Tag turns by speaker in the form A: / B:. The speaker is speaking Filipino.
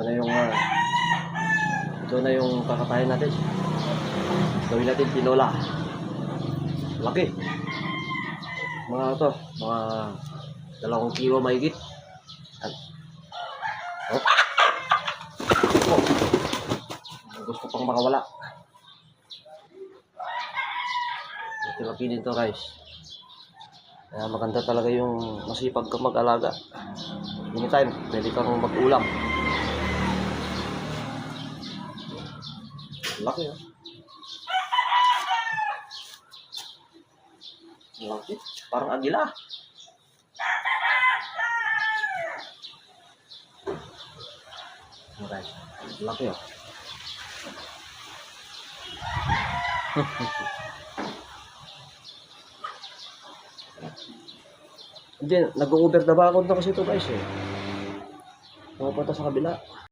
A: Ito na yung kakatayin natin. Gawin natin tinola. Laki. Mga 2 kilo mahigit. Oh. Gusto pang makawala. Laki din to guys. Kaya maganda talaga yung masipag ka mag-alaga. Anytime, pwede kang mag-ulam. Laki oh. Laki. Parang agila. Guys, laki oh. Hindi, nag-over na ba ako na kasi ito guys eh. Pupunta sa kabila.